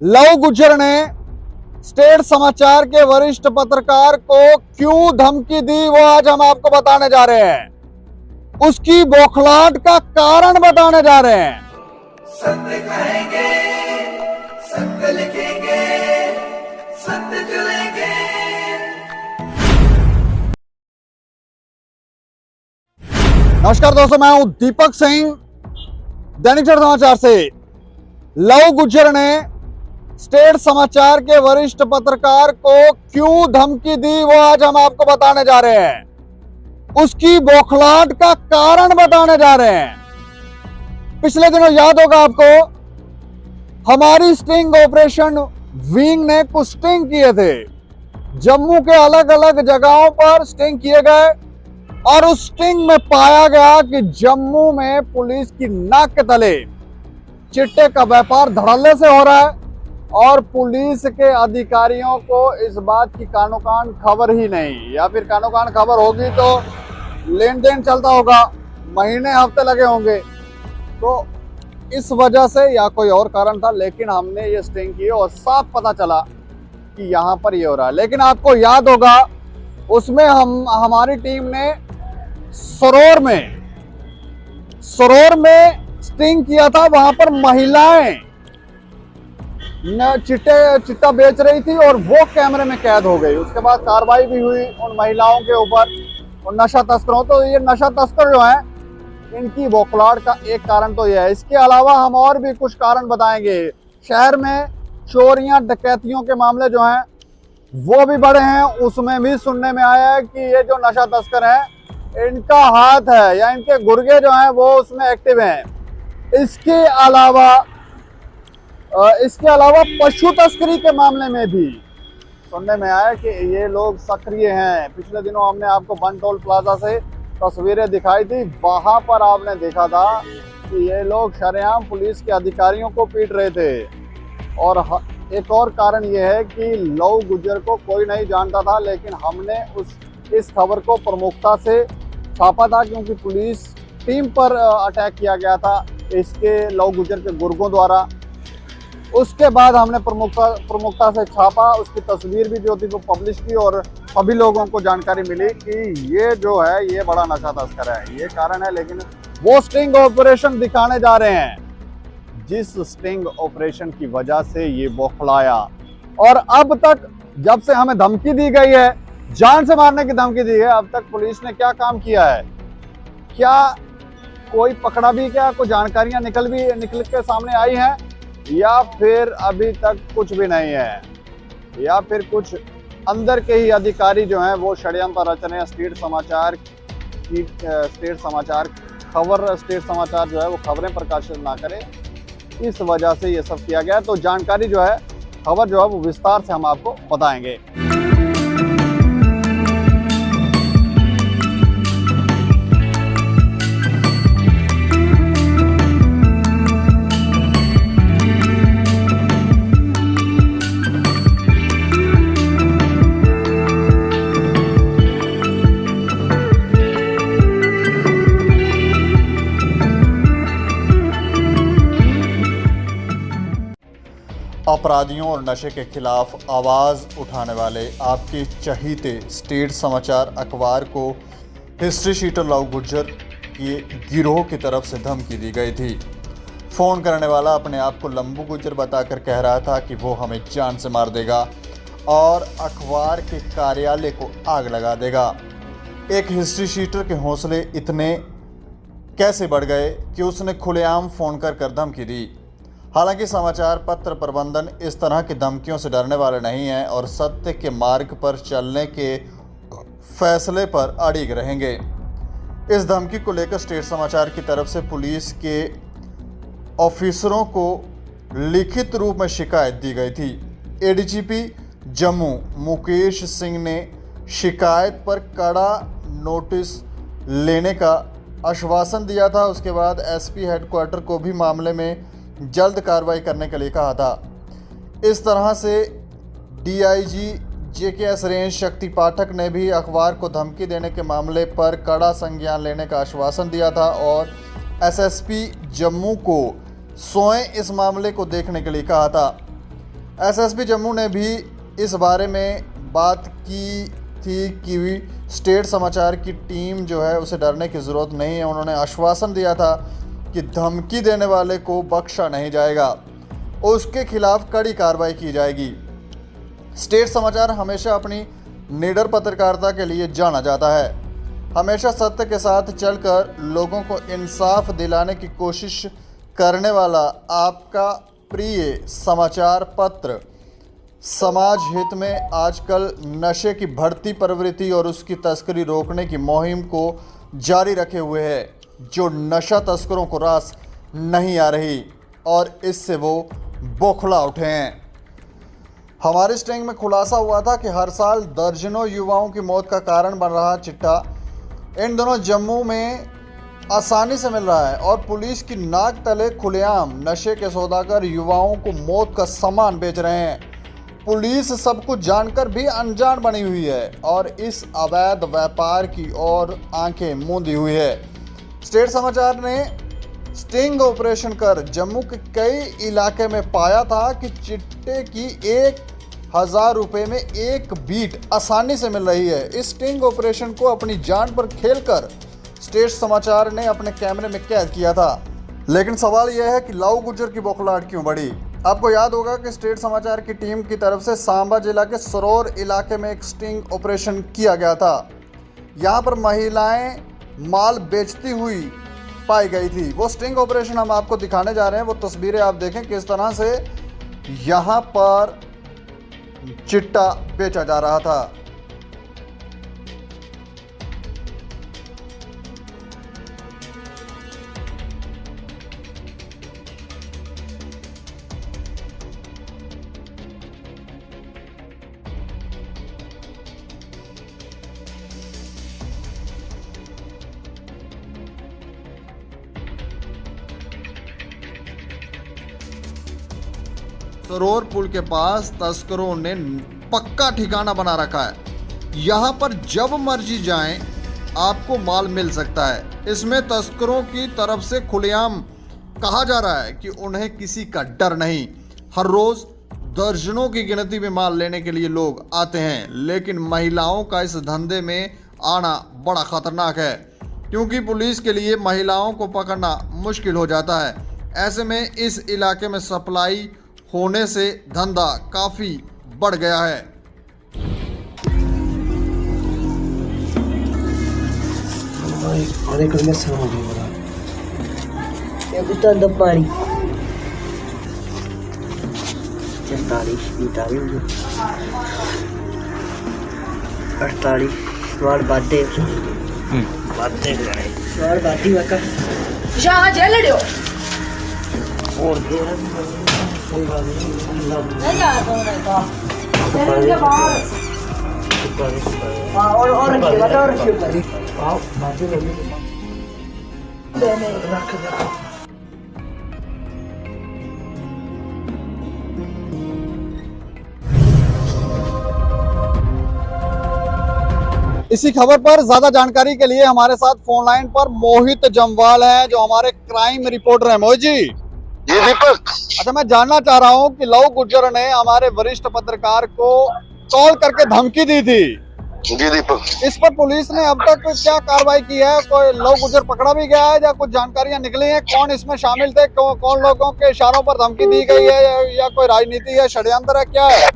Love Gujjar ने state समाचार के वरिष्ठ पत्रकार को क्यों धमकी दी वो आज हम आपको बताने जा रहे हैं। उसकी बौखलाहट का कारण बताने जा रहे हैं। सत्य कहेंगे, सत्य लिखेंगे, सत्य चलेंगे। नमस्कार दोस्तों, मैं हूं दीपक सिंह, दैनिक जागरण समाचार से। लव गुज्जर ने स्टेट समाचार के वरिष्ठ पत्रकार को क्यों धमकी दी वो आज हम आपको बताने जा रहे हैं। उसकी बौखलाहट का कारण बताने जा रहे हैं। पिछले दिनों याद होगा आपको, हमारी स्टिंग ऑपरेशन विंग ने कुछ स्टिंग किए थे। जम्मू के अलग अलग जगहों पर स्टिंग किए गए और उस स्टिंग में पाया गया कि जम्मू में पुलिस की नाक के तले चिट्टे का व्यापार धड़ल्ले से हो रहा है और पुलिस के अधिकारियों को इस बात की कानो कान खबर ही नहीं, या फिर कानो कान खबर होगी तो लेन देन चलता होगा, महीने हफ्ते लगे होंगे। तो इस वजह से या कोई और कारण था, लेकिन हमने ये स्टिंग की और साफ पता चला कि यहाँ पर ये हो रहा है। लेकिन आपको याद होगा, उसमें हमारी टीम ने सरोर में स्टिंग किया था। वहां पर महिलाएं चिट्टा बेच रही थी और वो कैमरे में कैद हो गई। उसके बाद कार्रवाई भी हुई उन महिलाओं के ऊपर और नशा तस्करों। तो ये नशा तस्कर जो हैं, इनकी बौखलाहट का एक कारण तो यह है। इसके अलावा हम और भी कुछ कारण बताएंगे। शहर में चोरियां डकैतियों के मामले जो हैं वो भी बढ़े हैं। उसमें भी सुनने में आया है कि ये जो नशा तस्कर हैं, इनका हाथ है या इनके गुर्गे जो हैं वो उसमें एक्टिव हैं। इसके अलावा पशु तस्करी के मामले में भी सुनने में आया कि ये लोग सक्रिय हैं। पिछले दिनों हमने आपको बन टोल प्लाजा से तस्वीरें दिखाई थी। वहां पर आपने देखा था कि ये लोग शरेआम पुलिस के अधिकारियों को पीट रहे थे। और एक और कारण ये है कि लव गुज्जर को कोई नहीं जानता था, लेकिन हमने इस खबर को प्रमुखता से छापा था क्योंकि पुलिस टीम पर अटैक किया गया था इसके लव गुज्जर के गुर्गों द्वारा। उसके बाद हमने प्रमुखता से छापा, उसकी तस्वीर भी जो थी वो पब्लिश की और सभी लोगों को जानकारी मिली कि ये जो है ये बड़ा नशा तस्कर है। ये कारण है, लेकिन वो स्टिंग ऑपरेशन दिखाने जा रहे हैं जिस स्टिंग ऑपरेशन की वजह से ये बौखलाया। और अब तक जब से हमें धमकी दी गई है, जान से मारने की धमकी दी है, अब तक पुलिस ने क्या काम किया है? क्या कोई पकड़ा भी? क्या कोई जानकारियां निकल के सामने आई हैं, या फिर अभी तक कुछ भी नहीं है, या फिर कुछ अंदर के ही अधिकारी जो हैं वो षड्यंत्र रच रहे हैं। स्टेट समाचार जो है वो खबरें प्रकाशित ना करे, इस वजह से ये सब किया गया। तो जानकारी जो है, खबर जो है वो विस्तार से हम आपको बताएंगे। अपराधियों और नशे के खिलाफ आवाज़ उठाने वाले आपके चहीते स्टेट समाचार अखबार को हिस्ट्री शीटर लव गुज्जर के गिरोह की तरफ से धमकी दी गई थी। फ़ोन करने वाला अपने आप को लंबू गुज्जर बताकर कह रहा था कि वो हमें जान से मार देगा और अखबार के कार्यालय को आग लगा देगा। एक हिस्ट्री शीटर के हौसले इतने कैसे बढ़ गए कि उसने खुलेआम फ़ोन कर धमकी दी। हालांकि समाचार पत्र प्रबंधन इस तरह की धमकियों से डरने वाले नहीं हैं और सत्य के मार्ग पर चलने के फैसले पर अड़िग रहेंगे। इस धमकी को लेकर स्टेट समाचार की तरफ से पुलिस के ऑफिसरों को लिखित रूप में शिकायत दी गई थी। एडीजीपी जम्मू मुकेश सिंह ने शिकायत पर कड़ा नोटिस लेने का आश्वासन दिया था। उसके बाद एसपी हेडक्वार्टर को भी मामले में जल्द कार्रवाई करने के लिए कहा था। इस तरह से डीआईजी जेकेएस रेंज शक्ति पाठक ने भी अखबार को धमकी देने के मामले पर कड़ा संज्ञान लेने का आश्वासन दिया था और एसएसपी जम्मू को स्वयं इस मामले को देखने के लिए कहा था। एसएसपी जम्मू ने भी इस बारे में बात की थी कि स्टेट समाचार की टीम जो है उसे डरने की ज़रूरत नहीं है। उन्होंने आश्वासन दिया था कि धमकी देने वाले को बख्शा नहीं जाएगा, उसके खिलाफ कड़ी कार्रवाई की जाएगी। स्टेट समाचार हमेशा अपनी निडर पत्रकारिता के लिए जाना जाता है। हमेशा सत्य के साथ चलकर लोगों को इंसाफ दिलाने की कोशिश करने वाला आपका प्रिय समाचार पत्र समाज हित में आजकल नशे की बढ़ती प्रवृत्ति और उसकी तस्करी रोकने की मुहिम को जारी रखे हुए है, जो नशा तस्करों को रास नहीं आ रही और इससे वो बौखला उठे हैं। हमारे स्टिंग में खुलासा हुआ था कि हर साल दर्जनों युवाओं की मौत का कारण बन रहा चिट्टा इन दिनों जम्मू में आसानी से मिल रहा है और पुलिस की नाक तले खुलेआम नशे के सौदागर युवाओं को मौत का सामान बेच रहे हैं। पुलिस सब कुछ जानकर भी अनजान बनी हुई है और इस अवैध व्यापार की ओर आंखें मूंदी हुई है। स्टेट समाचार ने स्टिंग ऑपरेशन कर जम्मू के कई इलाके में पाया था कि चिट्टे की 1000 रुपये में एक बीट आसानी से मिल रही है। इस स्टिंग ऑपरेशन को अपनी जान पर खेलकर स्टेट समाचार ने अपने कैमरे में कैद किया था। लेकिन सवाल यह है कि लव गुर्जर की बौखलाहट क्यों बढ़ी। आपको याद होगा कि स्टेट समाचार की टीम की तरफ से सांबा जिला के सरोर इलाके में एक स्टिंग ऑपरेशन किया गया था। यहाँ पर महिलाएं माल बेचती हुई पाई गई थी। वो स्टिंग ऑपरेशन हम आपको दिखाने जा रहे हैं। वो तस्वीरें आप देखें किस तरह से यहाँ पर चिट्टा बेचा जा रहा था। सरोर पुल के पास तस्करों ने पक्का ठिकाना बना रखा है। यहाँ पर जब मर्जी जाएं आपको माल मिल सकता है। इसमें तस्करों की तरफ से खुलेआम कहा जा रहा है कि उन्हें किसी का डर नहीं। हर रोज दर्जनों की गिनती में माल लेने के लिए लोग आते हैं, लेकिन महिलाओं का इस धंधे में आना बड़ा खतरनाक है क्योंकि पुलिस के लिए महिलाओं को पकड़ना मुश्किल हो जाता है। ऐसे में इस इलाके में सप्लाई होने से धंधा काफी बढ़ गया है। पानी 44 48 स्वार बातें स्वार बाती वाका शाह जेल लियो और नहीं आ तो नहीं तो तेरे के बाहर और रखिए बता और रखिए करी आओ बातें ले रख इसी खबर पर ज्यादा जानकारी के लिए हमारे साथ फोन लाइन पर मोहित जमवाल हैं, जो हमारे क्राइम रिपोर्टर हैं। मोहित जी। जी दीपक। अच्छा, मैं जानना चाह रहा हूं कि लव गुर्जर ने हमारे वरिष्ठ पत्रकार को कॉल करके धमकी दी थी। जी दीपक। इस पर पुलिस ने अब तक क्या कार्रवाई की है? कोई लव गुर्जर पकड़ा भी गया है या कुछ जानकारियां निकली हैं? कौन इसमें शामिल थे? कौन लोगों के इशारों पर धमकी दी गई है या कोई राजनीति है, षड्यंत्र है, क्या है?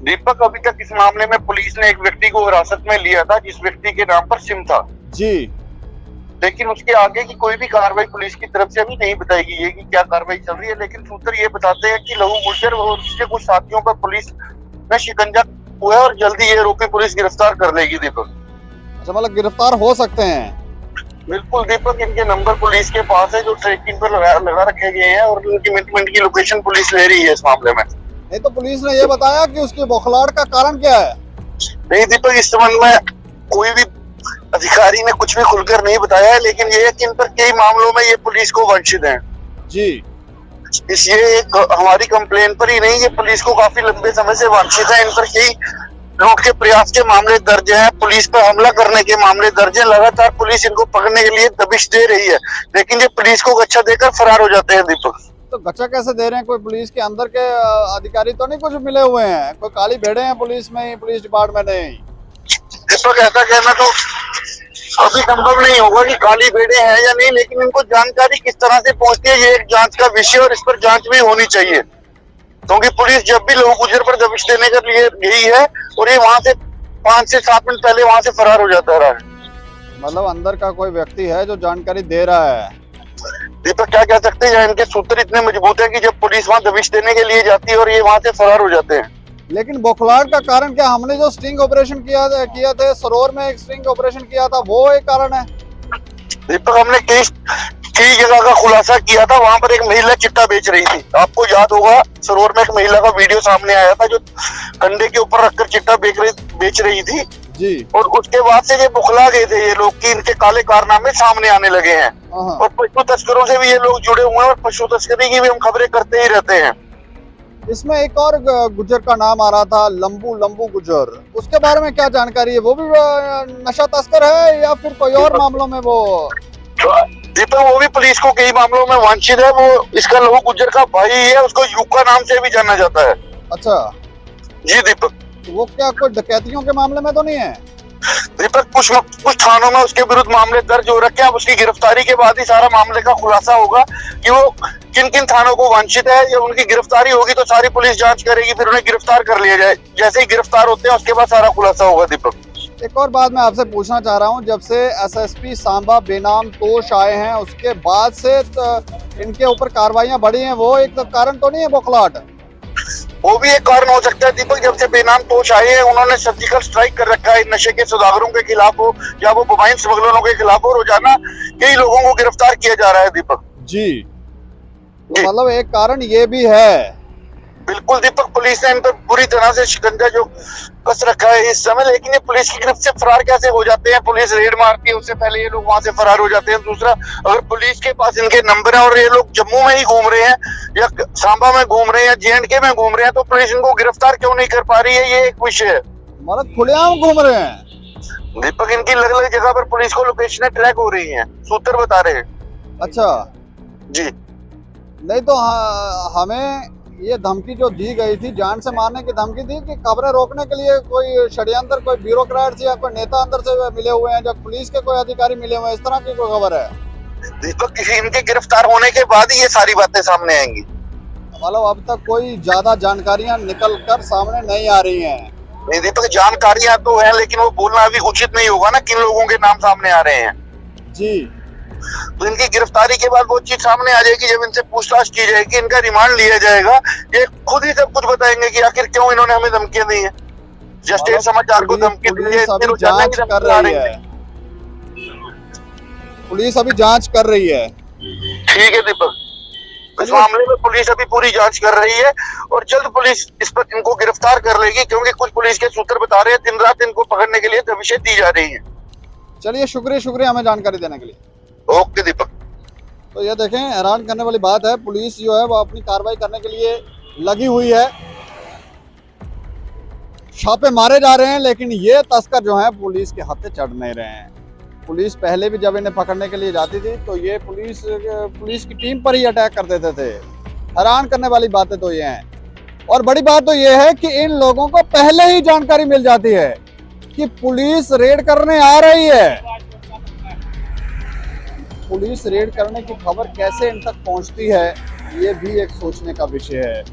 दीपक, अभी तक इस मामले में पुलिस ने एक व्यक्ति को हिरासत में लिया था जिस व्यक्ति के नाम पर सिम था जी, लेकिन उसके आगे की कोई भी कार्रवाई पुलिस की तरफ से अभी नहीं बताई गई है कि क्या कार्रवाई चल रही है। लेकिन सूत्र ये बताते हैं कि लव गुर्जर और उसके कुछ साथियों पर पुलिस में शिकंजा हुआ है और जल्दी ये आरोपी पुलिस गिरफ्तार कर लेगी। दीपक, अच्छा, मतलब गिरफ्तार हो सकते हैं? बिल्कुल दीपक, इनके नंबर पुलिस के पास है जो ट्रैकिंग पर लगा रखे गए हैं और इनकी मिनट की लोकेशन पुलिस ले रही है इस मामले में। नहीं तो पुलिस ने ये बताया कि उसकी बौखलाहट का कारण क्या है? नहीं दीपक, इस संबंध में कोई भी अधिकारी ने कुछ भी खुलकर नहीं बताया है, लेकिन ये है कि इन पर कई मामलों में ये पुलिस को वंचित हैं जी। ये एक हमारी कंप्लेन पर ही नहीं, ये पुलिस को काफी लंबे समय से वंचित है। इन पर कई लूट के प्रयास के मामले दर्ज हैं, पुलिस पर हमला करने के मामले दर्ज हैं। लगातार पुलिस इनको पकड़ने के लिए दबिश दे रही है, लेकिन ये पुलिस को अच्छा देकर फरार हो जाते हैं। दीपक, तो गचा कैसे दे रहे हैं? कोई पुलिस के अंदर के अधिकारी तो नहीं कुछ मिले हुए हैं? कोई काली भेड़े हैं पुलिस में, पुलिस डिपार्टमेंट में? दीपक ऐसा कहना तो अभी संभव नहीं होगा कि काली भेड़े हैं या नहीं, लेकिन इनको जानकारी किस तरह से पहुंचती है ये एक जांच का विषय और इस पर जांच भी होनी चाहिए, क्योंकि पुलिस जब भी लहू गुजर पर दबिश देने के लिए गई है और ये वहां से 5 से 7 मिनट पहले वहां से फरार हो जाता रहा है। मतलब अंदर का कोई व्यक्ति है जो जानकारी दे रहा है। दीपक क्या कह सकते हैं, इनके सूत्र इतने मजबूत है कि जब पुलिस वहां दबिश देने के लिए जाती है और ये वहां से फरार हो जाते हैं। लेकिन बौखलाहट का कारण क्या? हमने जो स्टिंग ऑपरेशन किया थे सरोवर में, एक स्टिंग ऑपरेशन किया था, वो एक कारण है? दीपक हमने कई जगह का खुलासा किया था, वहां पर एक महिला चिट्टा बेच रही थी। आपको याद होगा सरोवर में एक महिला का वीडियो सामने आया था जो कंधे के ऊपर रखकर चिट्टा बेच रही थी जी। और उसके बाद से ये बुखला गए थे ये लोग कि इनके काले कारनामे सामने आने लगे हैं और पशु तस्करों से भी ये लोग जुड़े हुए हैं और पशु तस्करी की भी हम खबरें करते ही रहते हैं। इसमें एक और गुजर का नाम आ रहा था, लंबू गुजर, उसके बारे में क्या जानकारी है? वो भी नशा तस्कर है या फिर कोई और मामलों में वो? दीपक वो भी पुलिस को कई मामलों में वांछित है। वो इसका लहू गुजर का भाई है, उसको यूका नाम से भी जाना जाता है। अच्छा जी दीपक। वो क्या कोई डकैतियों के मामले में तो नहीं है? दीपक कुछ थानों में उसके विरुद्ध मामले दर्ज हो रखे हैं। अब उसकी गिरफ्तारी के बाद ही सारा मामले का खुलासा होगा कि वो किन किन थानों को वांछित है। या उनकी गिरफ्तारी होगी तो सारी पुलिस जांच करेगी, फिर उन्हें गिरफ्तार कर लिया जाए। जैसे ही गिरफ्तार होते हैं उसके बाद सारा खुलासा होगा। दीपक एक और बात मैं आपसे पूछना चाह रहा हूं, जब से एसएसपी सांबा बेनाम तोश आए हैं उसके बाद से इनके ऊपर कार्रवाइयां बढ़ी हैं, वो एक कारण तो नहीं है बौखलाहट? वो भी एक कारण हो सकता है दीपक। जब से बेनाम तोश आए हैं उन्होंने सर्जिकल स्ट्राइक कर रखा है नशे के सौदागरों के खिलाफ हो या वो मोबाइल स्मगलरों के खिलाफ हो। रोजाना कई लोगों को गिरफ्तार किया जा रहा है दीपक। जी तो मतलब एक कारण ये भी है। बिल्कुल दीपक, पुलिस ने इन पर पूरी तरह से शिकंजा जो कस रखा है इस समय। लेकिन ये पुलिस की गिरफ्त से फरार कैसे हो जाते हैं? पुलिस रेड मारती है, उससे पहले ये लोग वहां से फरार हो जाते हैं। दूसरा, अगर पुलिस के पास इनके नंबर है और ये लोग जम्मू में ही घूम रहे हैं या सांबा में घूम रहे हैं या JNK में घूम रहे हैं, तो पुलिस इनको गिरफ्तार क्यों नहीं कर पा रही है? ये एक विषय है। मतलब खुलेआम घूम रहे हैं दीपक। इनकी अलग अलग जगह पर पुलिस को लोकेशन ट्रैक हो रही है, सूत्र बता रहे हैं। अच्छा जी नहीं तो हमें ये धमकी जो दी गई थी, जान से मारने की धमकी थी कि खबरें रोकने के लिए कोई षड्यंत्र, कोई ब्यूरोक्रेट या कोई नेता अंदर से मिले हुए हैं, जब पुलिस के कोई अधिकारी मिले हुए हैं, इस तरह की कोई खबर है? दीपक इनके गिरफ्तार होने के बाद ही ये सारी बातें सामने आएंगी। मतलब अब तक कोई ज्यादा जानकारियां निकल कर सामने नहीं आ रही हैं। नहीं दीपक, जानकारियां तो है लेकिन वो बोलना अभी उचित नहीं होगा ना किन लोगों के नाम सामने आ रहे हैं। जी तो इनकी गिरफ्तारी के बाद वो चीज सामने आ जाएगी। जब इनसे पूछताछ की जाएगी, इनका रिमांड लिया जाएगा, ये खुद ही सब कुछ बताएंगे कि आखिर क्यों इन्होंने हमें धमकियां दी है। जस्टिस समाचार को धमकी दी है, जांच कर रही है, पुलिस अभी जांच कर रही है। ठीक है दीपक, इस मामले में पुलिस अभी पूरी जांच कर रही है और जल्द पुलिस इस पर इनको गिरफ्तार कर लेगी, क्योंकि कुछ पुलिस के सूत्र बता रहे हैं दिन रात इनको पकड़ने के लिए दबिशें दी जा रही है। चलिए शुक्रिया हमें जानकारी देने के लिए। ओके दीपक। तो ये देखें, हैरान करने वाली बात है, पुलिस जो है वो अपनी कार्रवाई करने के लिए लगी हुई है, छापे मारे जा रहे हैं, लेकिन ये तस्कर जो हैं पुलिस के हाथ से चढ़ नहीं रहे हैं। पुलिस पहले भी जब इन्हें पकड़ने के लिए जाती थी तो ये पुलिस की टीम पर ही अटैक कर देते थे। हैरान करने वाली बातें तो ये हैं। और बड़ी बात तो ये है कि इन लोगों को पहले ही जानकारी मिल जाती है कि पुलिस रेड करने आ रही है। पुलिस रेड करने की खबर कैसे इन तक पहुंचती है, ये भी एक सोचने का विषय है।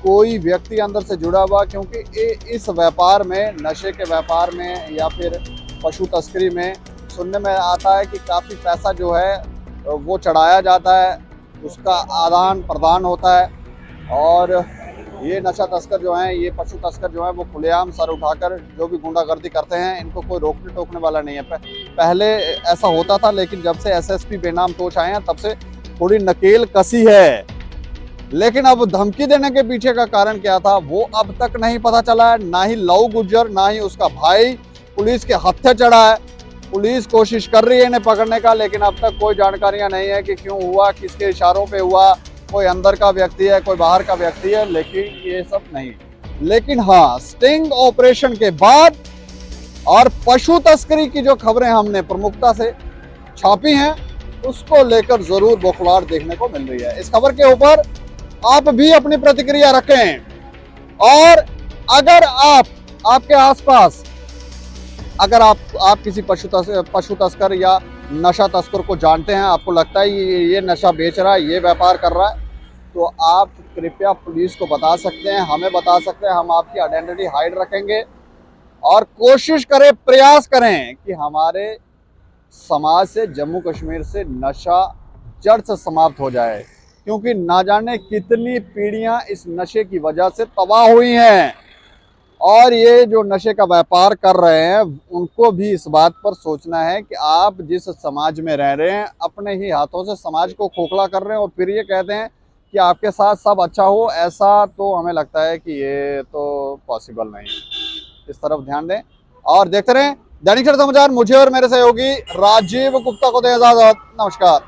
कोई व्यक्ति अंदर से जुड़ा हुआ, क्योंकि इस व्यापार में, नशे के व्यापार में या फिर पशु तस्करी में सुनने में आता है कि काफ़ी पैसा जो है वो चढ़ाया जाता है, उसका आदान प्रदान होता है। और ये नशा तस्कर जो हैं, ये पशु तस्कर जो हैं, वो खुलेआम सर उठाकर जो भी गुंडागर्दी करते हैं, इनको कोई रोकने टोकने वाला नहीं है। पहले ऐसा होता था, लेकिन जब से एसएसपी बेनाम तोश आए हैं तब से थोड़ी नकेल कसी है। लेकिन अब धमकी देने के पीछे का कारण क्या था वो अब तक नहीं पता चला है। ना ही लहू गुजर, ना ही उसका भाई पुलिस के हत्थे चढ़ा है। पुलिस कोशिश कर रही है इन्हें पकड़ने का, लेकिन अब तक कोई जानकारियां नहीं है कि क्यों हुआ, किसके इशारों पे हुआ, कोई अंदर का व्यक्ति है, कोई बाहर का व्यक्ति है, लेकिन ये सब नहीं। लेकिन हाँ, स्टिंग ऑपरेशन के बाद और पशु तस्करी की जो खबरें हमने प्रमुखता से छापी हैं, उसको लेकर जरूर बौखलाहट देखने को मिल रही है। इस खबर के ऊपर आप भी अपनी प्रतिक्रिया रखें, और अगर आपके आसपास अगर आप किसी पशु तस्कर या नशा तस्कर को जानते हैं, आपको लगता है ये नशा बेच रहा है, ये व्यापार कर रहा है, तो आप कृपया पुलिस को बता सकते हैं, हमें बता सकते हैं। हम आपकी आइडेंटिटी हाइड रखेंगे और कोशिश करें, प्रयास करें कि हमारे समाज से, जम्मू कश्मीर से नशा जड़ से समाप्त हो जाए, क्योंकि ना जाने कितनी पीढ़ियां इस नशे की वजह से तबाह हुई हैं। और ये जो नशे का व्यापार कर रहे हैं, उनको भी इस बात पर सोचना है कि आप जिस समाज में रह रहे हैं, अपने ही हाथों से समाज को खोखला कर रहे हैं, और फिर ये कहते हैं कि आपके साथ सब अच्छा हो। ऐसा तो हमें लगता है कि ये तो पॉसिबल नहीं है। इस तरफ ध्यान दें और देखते रहें दैनिक समाचार। मुझे और मेरे सहयोगी राजीव गुप्ता को दें इजाजत। नमस्कार।